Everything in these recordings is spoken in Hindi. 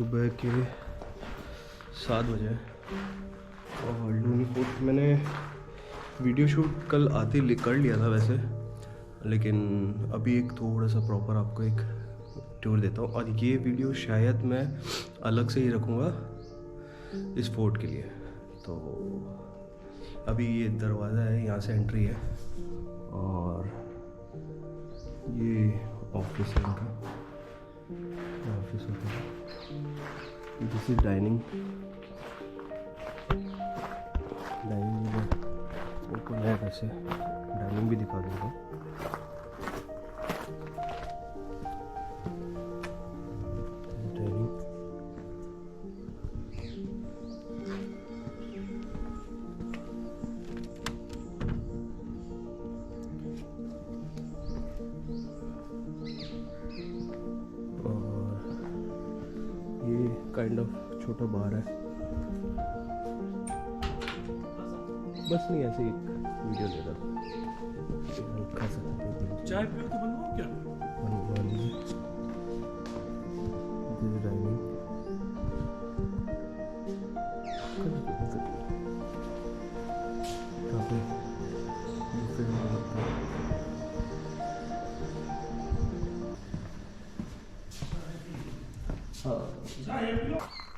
सुबह के 7 बजे और लूनी फोर्ट मैंने वीडियो शूट कल आते कर लिया था वैसे, लेकिन अभी एक थोड़ा सा प्रॉपर आपको एक टूर देता हूँ। और ये वीडियो शायद मैं अलग से ही रखूँगा इस फोर्ट के लिए। तो अभी ये दरवाज़ा है, यहाँ से एंट्री है और ये ऑफिस है इनका, ऑफिस होता है। दिस इज डाइनिंग ओपन है, वैसे डाइनिंग भी दिखा दूँगा। काइंड ऑफ छोटा बार है, बस नहीं ऐसे एक वीडियो ले रहा था। हल्का सा चाय पियो तो बनवाओ क्या? बनवा लीजिए। डाइनिंग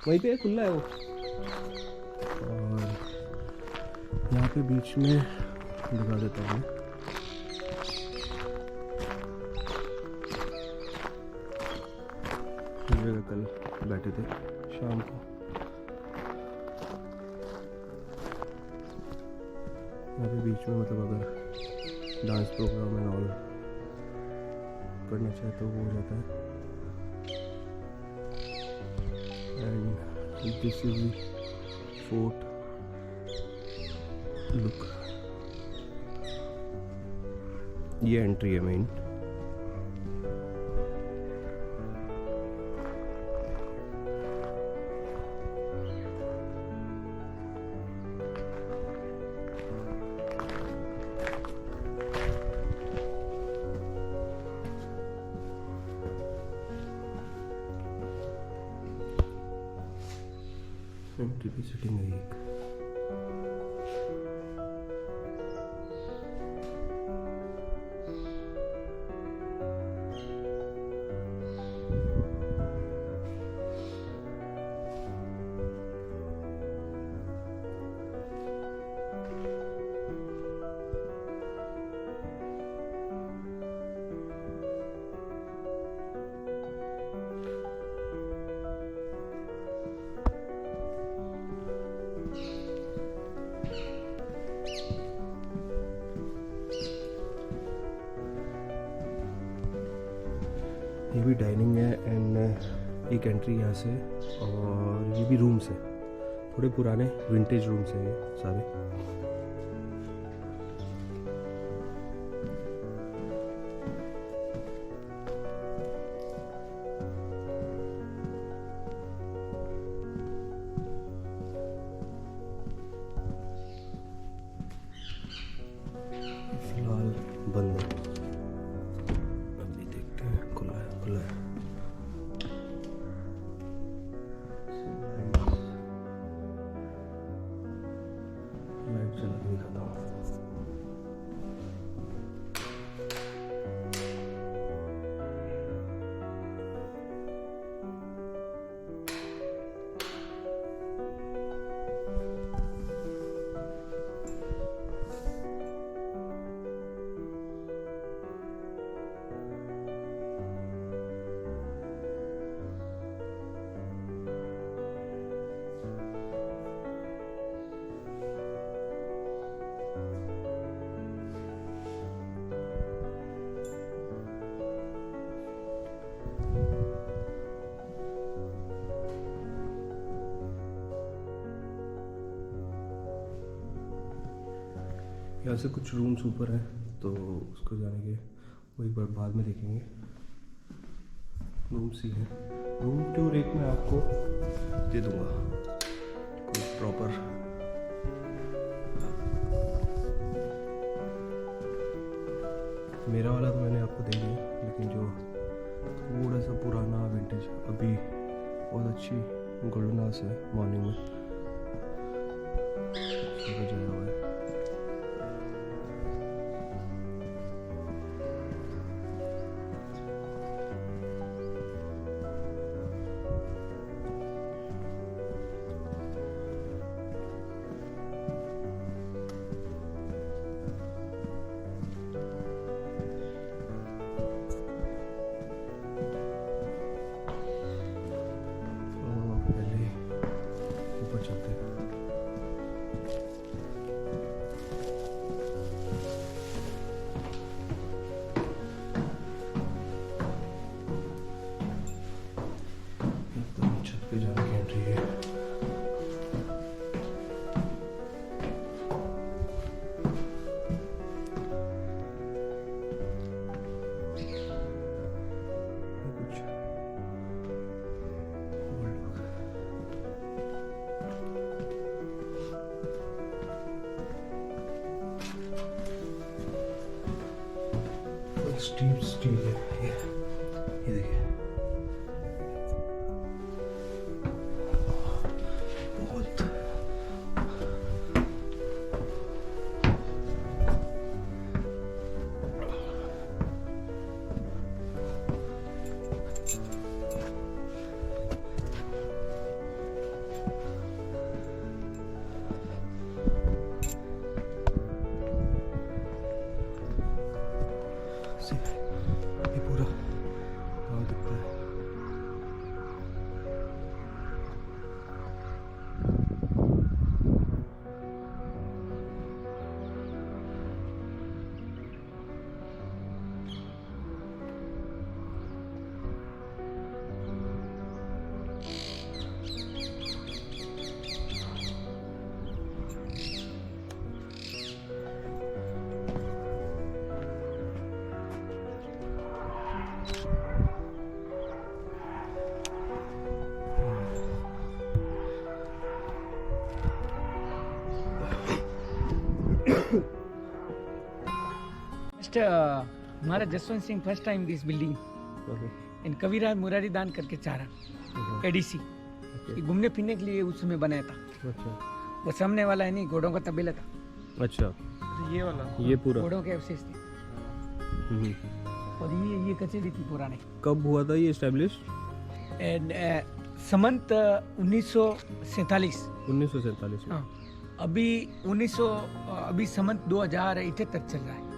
वहीं पे खुला है वो। और यहाँ पे बीच में दिखा देता हूँ, इस जगह कल बैठे थे शाम को। यहाँ पे बीच में मतलब अगर डांस प्रोग्राम एंड ऑल करना चाहे तो वो हो जाता है। And this is the fort look. ये एंट्री है मेन। एंट्री की सेटिंग है एक। ये भी डाइनिंग है एंड एक एंट्री यहाँ से, और ये भी रूम्स है, थोड़े पुराने विंटेज रूम्स हैं ये सारे। फिलहाल बंद है, अभी देखते हैं। खुला है, खुला है। लाइट चला के दिखाता हूँ। यहाँ से कुछ रूम्स ऊपर हैं, तो उसको जाने के वो एक बार बाद में देखेंगे। रूम्स ही हैं, रूम टूर एक मैं आपको दे दूँगा कोई प्रॉपर। मेरा वाला तो मैंने आपको दे दिया, लेकिन जो थोड़ा सा पुराना विंटेज अभी बहुत अच्छी गुलनास है मॉर्निंग में। सूरज आया हुआ है। पहले ऊपर चलते हैं। एकदम छत पे जाने की एंट्री है। कुछ स्टील है ये देखिए। बहुत ये पूरा गाँव दिखता है। हमारा Jaswant Singh first time this building in Kaviraj Murari Dan करके चारा एडीसी ये घूमने फिरने के लिए उस समय बनाया था। अच्छा वो सामने वाला है नहीं, घोड़ों का तबेला था। अच्छा ये वाला ये पूरा घोड़ों के अवशेष थे। और ये कचेरी थी पुराने। कब हुआ था ये एस्टेब्लिश? समंत 1947। 1947 में। हाँ, अभी 1900 अभी समंत 2078 चल रहा है।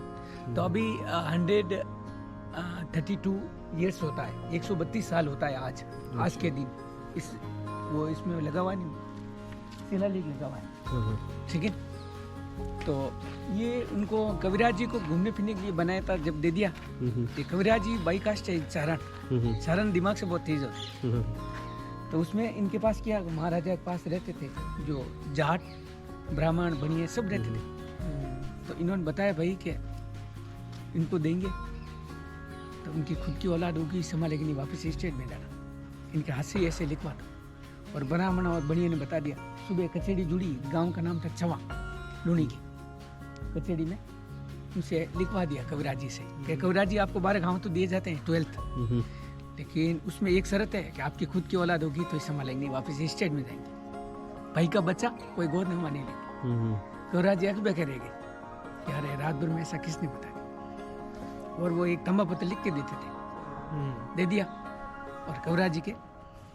तो अभी 132 ईयर्स होता है, 132 साल होता है आज के दिन। इसमें लगा हुआ नहीं, शिलालेख लगा हुआ है, ठीक है। तो ये उनको कविराज जी को घूमने फिरने के लिए बनाया था। जब दे दिया तो कविराज जी बाई कास्ट है, चारण दिमाग से बहुत तेज होते। तो उसमें इनके पास क्या, महाराजा के पास रहते थे जो जाट ब्राह्मण बनिए सब रहते थे। तो इन्होंने बताया भाई कि इनको देंगे तो उनकी खुद की औलाद होगी, संभालेगी नहीं, वापस स्टेट में जाना, इनके हाथ से ऐसे लिखवा दो। और ब्राह्मण और बनिए ने बता दिया। सुबह कचेड़ी जुड़ी, गांव का नाम था चवा, लूनी की कचेड़ी में उनसे लिखवा दिया कविराज जी से कि कविराज जी आपको 12 गाँव तो दिए जाते हैं 12th, लेकिन उसमें एक शर्त है कि आपकी खुद की औलाद होगी तो संभालेंगे नहीं, वापस स्टेट में जाएंगे। भाई का बच्चा कोई गोद नहीं मानेगी। कविराज जी अकबे करेंगे कि अरे रात भर में ऐसा किसने बताया। और वो एक तंबा पत्र लिख के देते थे, दे दिया। और कविराज जी के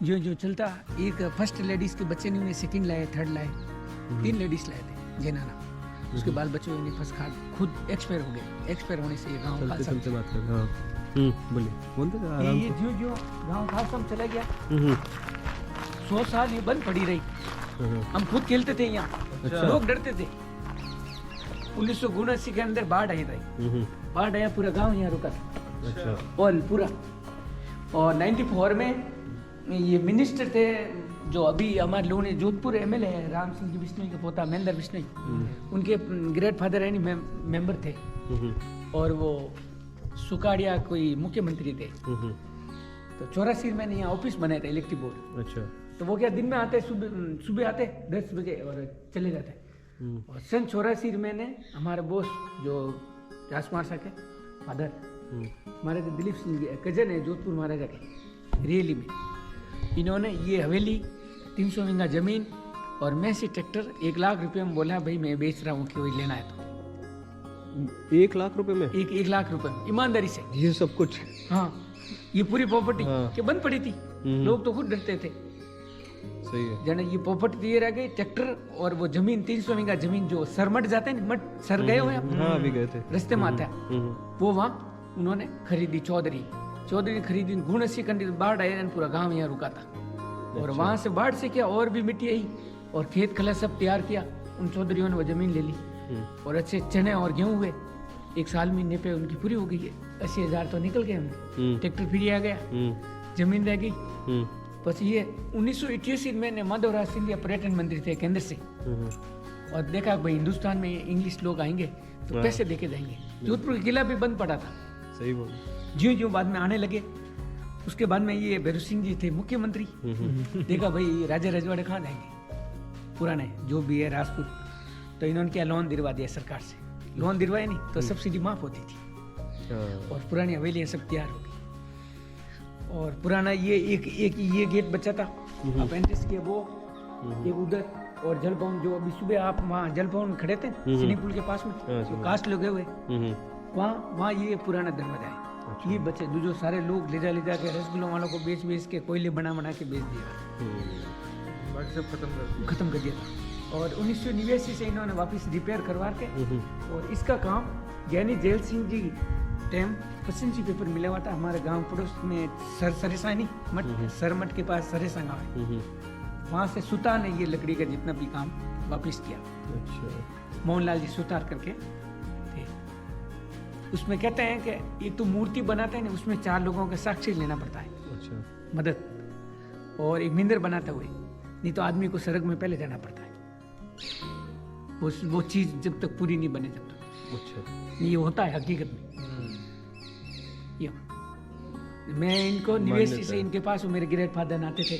जो चलता, एक फर्स्ट लेडीज के बच्चे नहीं हुए, सेकंड लाए, थर्ड लाए, 3 लेडीज लाए थे जैनाना। उसके बाल बच्चों ने फर्स्ट खाद खुद एक्सपायर हो गए। एक्सपायर होने से ये गाँव चलते बात कर। हाँ बोलिए, बोलते थे आराम ये से। जो गाँव खालसा चला गया, 100 साल ये बंद पड़ी रही। हम खुद खेलते थे यहाँ, लोग डरते थे। 1979 के अंदर बाढ़ आई थी, बाढ़ आया, पूरा गांव यहाँ रुका था। अच्छा। और पूरा, और 94 में ये मिनिस्टर थे जो अभी हमारे लोगों ने जोधपुर एमएलए है, राम सिंह जी बिश्नोई के पोता महेंद्र बिश्नोई, उनके ग्रेट फादर यानी मेंबर थे। और वो सुकाड़िया कोई मुख्यमंत्री थे। तो 84 में यहाँ ऑफिस बनाया था, इलेक्ट्रिक बोर्ड। अच्छा। तो वो क्या दिन में आते, सुबह आते 10 बजे और चले जाते। और सन 84 में ने हमारे बॉस जो राजकुमार शाह के फादर, हमारे दिलीप सिंह कजन है जोधपुर महाराजा के, रियली में इन्होंने ये हवेली 300 बीघा जमीन और मैसी ट्रैक्टर 1 लाख रुपए में बोला भाई मैं बेच रहा हूँ कि वही लेना है तो 1 लाख रुपए में 1 लाख रुपए में ईमानदारी से। ये सब कुछ? हाँ ये पूरी प्रॉपर्टी हाँ। के बंद पड़ी थी, लोग तो खुद डरते थे। सही है। जाने ये प्रॉपर्टी दिए रह गई, ट्रैक्टर और वो जमीन 300 बीघा जमीन जो सर मट जाते हैं, मट सर गए हुए हैं हाँ अभी गए थे रस्ते में आता है, वो वहाँ उन्होंने खरीदी। चौधरी ने खरीदी। गुण ऐसी कंडीशन बाढ़ आया, पूरा गांव यहाँ रुका था। और वहां से बाढ़ से क्या और भी मिट्टी आई और खेत खला सब तैयार किया। उन चौधरियों ने वो जमीन ले ली और अच्छे चने और गेहूं हुए। 1 साल महीने पे उनकी पूरी हो गई है। 80,000 तो निकल गए हमने। ट्रैक्टर फ्री आ गया, जमीन रह गई। बस ये 1988 में माधवराज सिंधिया पर्यटन मंत्री थे केंद्र से, और देखा भाई हिंदुस्तान में इंग्लिश लोग आएंगे तो पैसे देके जाएंगे। जोधपुर का किला भी बंद पड़ा था। सही बोल। ज्यों बाद में आने लगे, उसके बाद में ये भैरू सिंह जी थे मुख्यमंत्री। देखा भाई राजा रजवाड़े कहाँ जाएंगे, पुराने जो भी है राजपूत, तो इन्होंने क्या लोन दिलवा दिया सरकार से। लोन दिलवाए नहीं तो सब्सिडी माफ होती थी और पुरानी हवेलियाँ सब तैयार हो गई। और पुराना ये एक ये गेट बचा था, आप एंट्रेंस के वो एक उधर, और जल भवन जो अभी सुबह आप वहाँ जल भवन में खड़े थे सिनी पुल के पास में, जो कास्ट लगे हुए वहाँ ये पुराना दरवाजा है। ये बचे जो सारे लोग ले जा के रसगुल्लों वालों को बेच के कोयले बना के बेच दिया, बाकी सब खत्म कर दिया था। और 1989 से इन्होंने वापस रिपेयर करवा के, और इसका काम ज्ञानी gel Singh ji time पसंजी paper मिला हुआ था हमारे गांव पड़ोस में, सरसानी मठ, सरमठ के पास सरेसा गाँव है, वहाँ से सुतार ने ये लकड़ी का जितना भी काम वापस किया। अच्छा। मोहनलाल जी सुतार करके थे। उसमें कहते हैं कि एक तो मूर्ति बनाते हैं ना, उसमें 4 लोगों का साक्षी लेना पड़ता है। अच्छा। मदद, और एक मिंदर बनाते हुए, नहीं तो आदमी को सरग में पहले जाना पड़ता है। वो चीज जब तक पूरी नहीं बने जब तक। अच्छा। ये होता है हकीकत में। ये मैं इनको निवेश से इनके पास हूँ, मेरे ग्रेट फादर आते थे,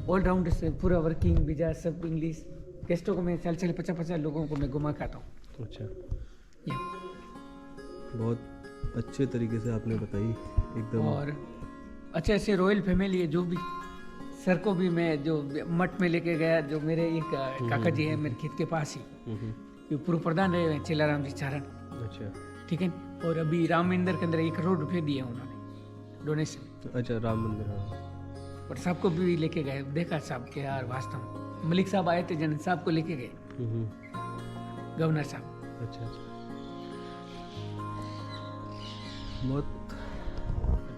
ऑलराउंडर से, पूरा वर्किंग वीजा सब इंग्लिश। गेस्टों को मैं 50 लोगों को मैं घुमा के आता हूँ। अच्छा। ये बहुत अच्छे तरीके से आपने बताई एकदम। और अच्छे से रॉयल फैमिली है। जो भी सर को भी मैं जो मठ में लेके गया, जो मेरे एक काका जी है मेरे खेत के पास ही, ये पूर्व प्रधान रहे हैं चेलाराम जी चारण। अच्छा। ठीक है। और अभी राम मंदिर के अंदर 1 करोड़ रुपए दिए उन्होंने डोनेशन। अच्छा, राम मंदिर। हाँ। और साहब को भी लेके गए, देखा साहब के यार वास्तव। मलिक साहब आए थे, जन साहब को लेके गए, गवर्नर साहब। अच्छा। बहुत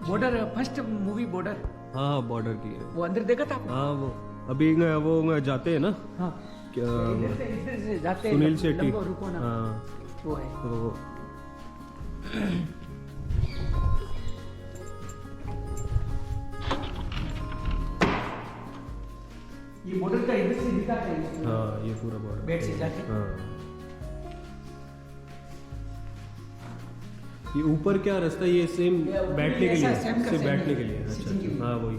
बॉर्डर, फर्स्ट मूवी बॉर्डर। हाँ बॉर्डर की है वो। अंदर देखा था? हाँ वो अभी वो जाते हैं ना। हाँ क्या इधर से जाते हैं, सुनील शेट्टी। रुको ना। हाँ वो है वो। ये बॉर्डर का इधर से दिखा है। हाँ ये पूरा बॉर्डर बेड से जाके। हाँ ये ऊपर क्या रास्ता, ये सेम बैठने के लिए, सिर्फ बैठने के लिए। अच्छा। हाँ वही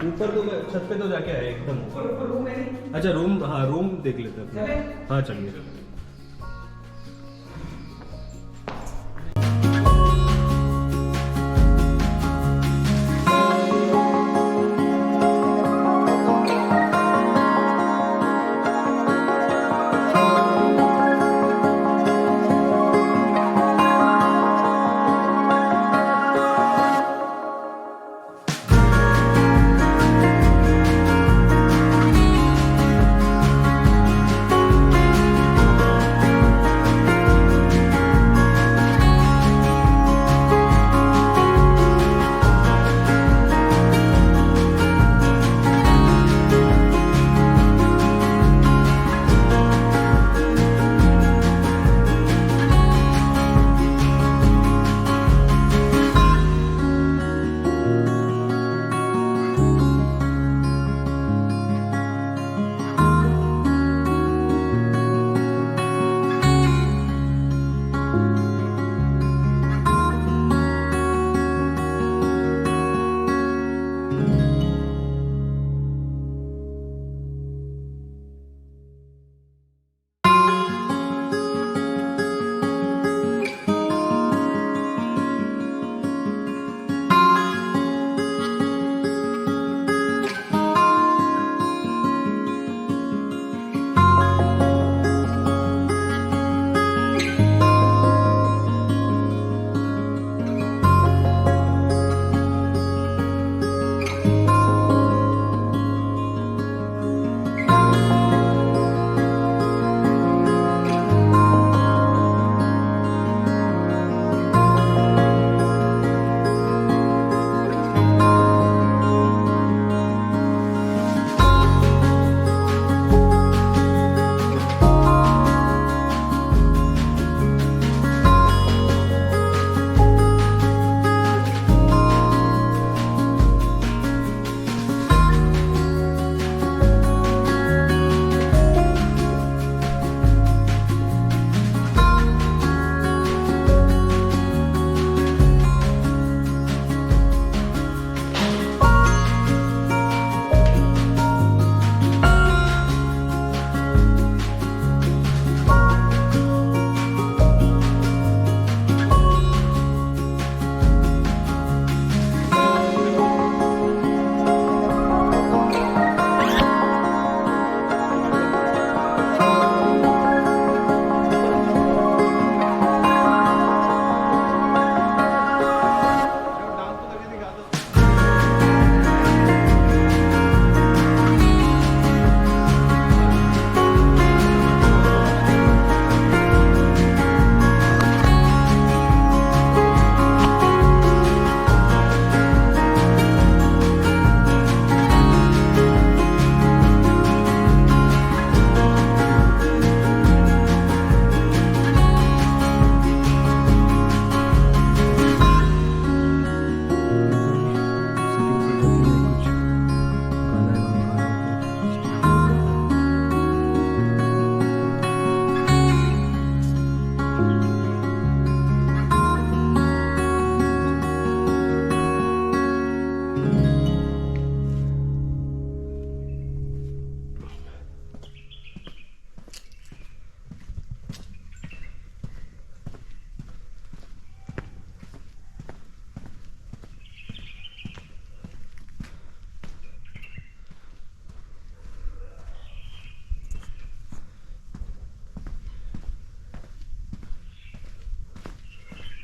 ऊपर तो छत पे तो जाके आए एकदम। अच्छा रूम, हाँ रूम देख लेते हैं। हाँ चलिए।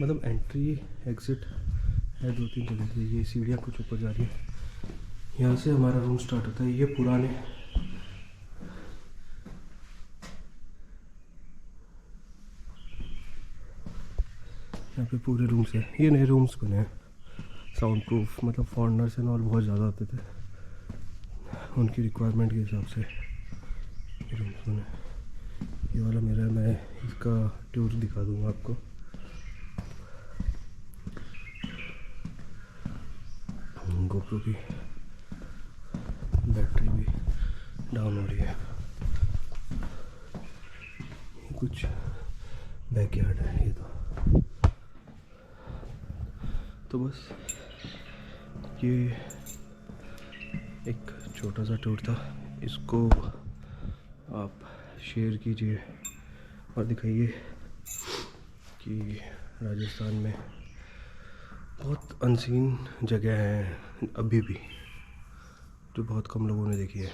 मतलब एंट्री एग्ज़िट है 2-3 जगह से। ये सीढ़ियाँ कुछ ऊपर जा रही है, यहाँ से हमारा रूम स्टार्ट होता है। ये पुराने यहाँ पे पूरे रूम्स हैं, ये नए रूम्स बने हैं साउंड प्रूफ, मतलब फॉरेनर्स एंड ऑल बहुत ज़्यादा आते थे, उनकी रिक्वायरमेंट के हिसाब से ये रूम्स बने। ये वाला मेरा है, मैं इसका टूर दिखा दूँगा आपको। गोप्रो की बैटरी भी डाउन हो रही है। ये कुछ बैकयार्ड है ये तो बस ये एक छोटा सा टूर था, इसको आप शेयर कीजिए और दिखाइए कि राजस्थान में बहुत अनसीन जगह हैं अभी भी, जो बहुत कम लोगों ने देखी है।